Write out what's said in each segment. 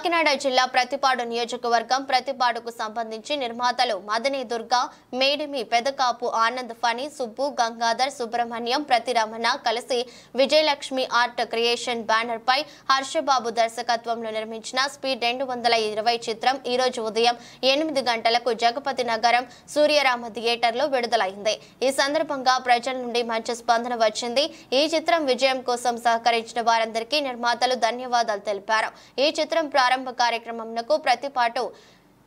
కాకినాడ జిల్లా ప్రతిపాడు నియోజకవర్గం ప్రతిపాడుకు సంబంధించి నిర్మాతలు మదనీ దుర్గా, మేడిమి పెదకాపు ఆనంద్, ఫణి, సుబ్బు, గంగాధర్, సుబ్రహ్మణ్యం, ప్రతిరమణ కలిసి విజయలక్ష్మి ఆర్ట్ క్రియేషన్ బ్యానర్ పై హర్షబాబు దర్శకత్వంలో నిర్మించిన స్పీడ్ 220 చిత్రం ఈ రోజు ఉదయం 8 గంటలకు జగపతి నగరం సూర్యరామ థియేటర్లో విడుదలైంది. ఈ సందర్భంగా ప్రజల నుండి మంచి స్పందన వచ్చింది. ఈ చిత్రం విజయం కోసం సహకరించిన వారందరికీ నిర్మాతలు ధన్యవాదాలు తెలిపారు. ఈ చిత్రం ప్రారంభ కార్యక్రమంకు ప్రతిపాటు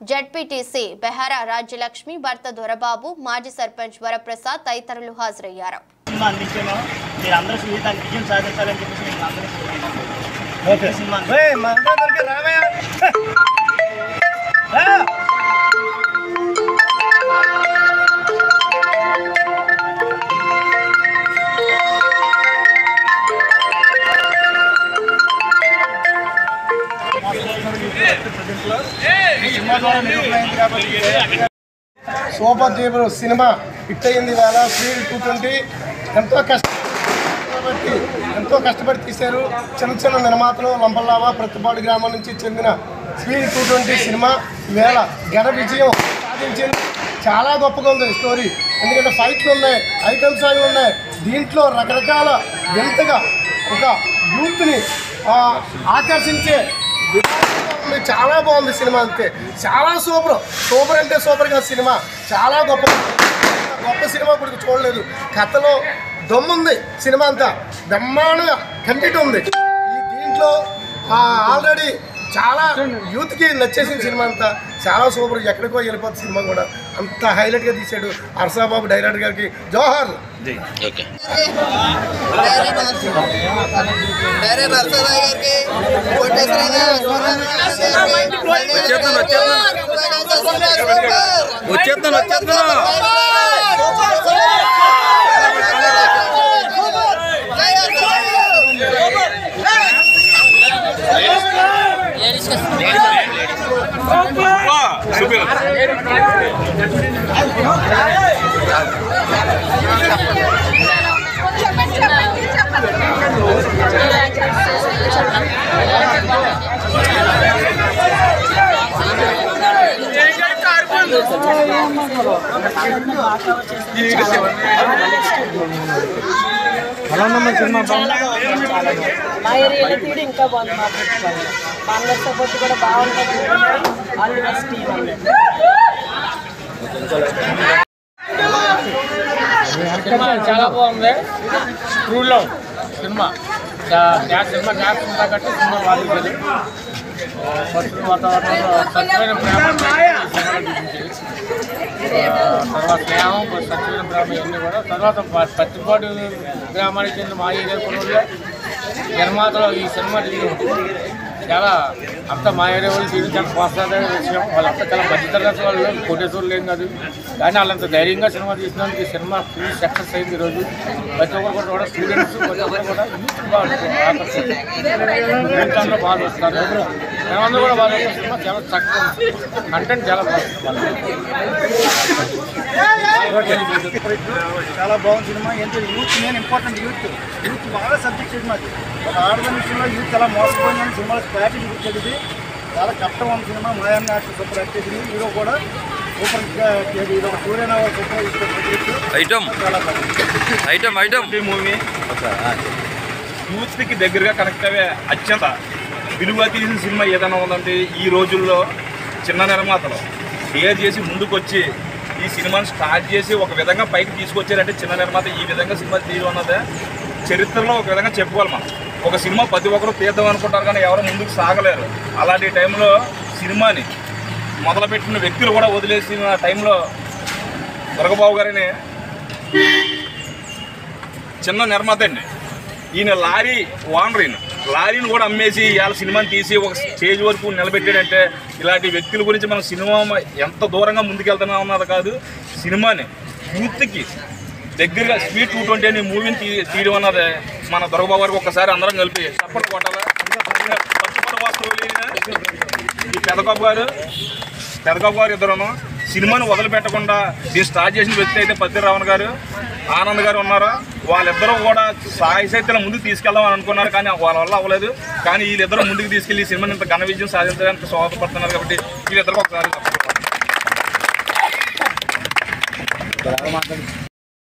జడ్పీటీసీ బెహారా రాజ్యలక్ష్మి, భర్త దొరబాబు, మాజీ సర్పంచ్ వరప్రసాద్ తదితరులు హాజరయ్యారు. సూపర్ డూపర్ సినిమా హిట్ అయింది. వేళ స్పీడ్ 220 ఎంతో కష్టపడి తీశారు. చిన్న నిర్మాతలు లంపల్లావా ప్రతిపాడు గ్రామం నుంచి చెందిన స్పీడ్ 220 సినిమా వేళ ఘన విజయం సాధించింది. చాలా గొప్పగా ఉంది స్టోరీ. ఎందుకంటే ఫైట్లు ఉన్నాయి, ఐటమ్ సాంగ్లు ఉన్నాయి. దీంట్లో రకరకాల వింతగా ఒక యూత్ని ఆకర్షించే చాలా బాగుంది సినిమా. అంతే చాలా సూపర్ అంటే సూపర్గా సినిమా చాలా గొప్ప సినిమా ఇప్పుడు చూడలేదు. కథలో దమ్ముంది. సినిమా అంతా బ్రహ్మాండంగా కంటెంట్ ఉంది. దీంట్లో ఆల్రెడీ చాలా యూత్కి నచ్చేసిన సినిమా అంతా చాలా సూపర్. ఎక్కడికో వెళ్ళిపోతుంది సినిమా కూడా. అంత హైలైట్గా తీశాడు హర్షబాబు డైరెక్టర్ గారికి జోహార్. మా ఏరియాలో తీయడం ఇంకా బాగుంది. మా అందరి సపోర్ట్ కూడా బాగుంటుంది. సినిమా చాలా బాగుంది. ట్రూలో సినిమా సినిమా గ్యాప్ ఉందా కట్టి సినిమా బాగుంటుంది. పసుపు వాతావరణంలో స్వచ్ఛమైన ప్రేమ, తర్వాత స్నేహం, స్వచ్ఛమైన ప్రేమ ఇవన్నీ కూడా. తర్వాత పత్తిపాడు గ్రామానికి చెందిన మా ఏరియా పొలంలో నిర్మాతలు ఈ సినిమా చాలా అంతా మా ఏరియా వాళ్ళు తీయడం చాలా ప్రోత్సాహమైన విషయం. వాళ్ళంతా చాలా మధ్యతరగతి వాళ్ళు, కోటేశ్వరులు ఏం కాదు. కానీ వాళ్ళంత ధైర్యంగా సినిమా తీసినందుకు ఈ సినిమా ఫుల్ సక్సెస్ అయింది. ఈరోజు ప్రతి ఒక్కరు కూడా స్టూడెంట్స్, ప్రతి ఒక్కరు కూడా యూత్ బాగా ఆకర్షిస్తారు. బాగా వస్తారు. మేమందరూ కూడా బాగా సినిమా చాలా చక్కగా కంటెంట్ చాలా బాగుంది. చాలా బాగుంది సినిమా. ఏంటంటే యూత్ మెయిన్ ఇంపార్టెంట్. యూత్ బాగా సబ్జెక్ట్ సినిమా. ఒక ఆడదాని విషయంలో యూత్ చాలా మోసపోయిందని సినిమాలో స్ట్రాటజీ గుర్తుంది. చాలా కష్టం ఉన్న సినిమా. మాయాన్ని యాక్టర్ సూపర్ యాక్ట్ చేసింది. హీరో కూడా సూపర్. ఇది ఒక సూర్యనా సూపర్ మూవీ. యూత్కి దగ్గరగా కనెక్ట్ అయ్యే అత్యంత విలువ తీసిన సినిమా ఏదైనా ఉందంటే ఈ రోజుల్లో చిన్న నిర్మాతలు షేర్ చేసి ముందుకు వచ్చి ఈ సినిమాని స్టార్ట్ చేసి ఒక విధంగా పైకి తీసుకొచ్చారంటే చిన్న నిర్మాత ఈ విధంగా సినిమా తీయడం అన్నదే చరిత్రలో ఒక విధంగా చెప్పుకోవాలి. మనం ఒక సినిమా ప్రతి ఒక్కరు తీద్దాం అనుకుంటారు కానీ ఎవరు ముందుకు సాగలేరు. అలాంటి టైంలో సినిమాని మొదలుపెట్టిన వ్యక్తులు కూడా వదిలేసిన టైంలో దొరబాబు గారిని చిన్న నిర్మాత అండి. ఈయన లారీ ఓనర్. ఈయన లారీని కూడా అమ్మేసి ఇవాళ సినిమాని తీసి ఒక స్టేజ్ వరకు నిలబెట్టాడంటే ఇలాంటి వ్యక్తుల గురించి మనం సినిమా ఎంత దూరంగా ముందుకెళ్తున్నాం అన్నది కాదు, సినిమాని యూత్కి దగ్గరగా స్పీడ్ 220 అనే మూవీని తీయడం అన్నది మన దొరబాబు గారికి ఒక్కసారి అందరం కలిపి సపోర్ట్ కొట్టాలి. ఈ పెదకాపు గారు ఇద్దరును సినిమాని వదిలిపెట్టకుండా దీన్ని స్టార్ట్ చేసిన వ్యక్తి అయితే పత్తి రావణ్ గారు, ఆనంద్ గారు ఉన్నారు. వాళ్ళిద్దరూ కూడా సాయశక్తిలో ముందుకు తీసుకెళ్దామని అనుకున్నారు, కానీ వాళ్ళ వల్ల అవ్వలేదు. కానీ వీళ్ళిద్దరూ ముందుకు తీసుకెళ్లి ఈ సినిమాని ఇంత ఘన విజయం సాధించడానికి సోదపడుతున్నారు. కాబట్టి వీళ్ళిద్దరికి ఒకసారి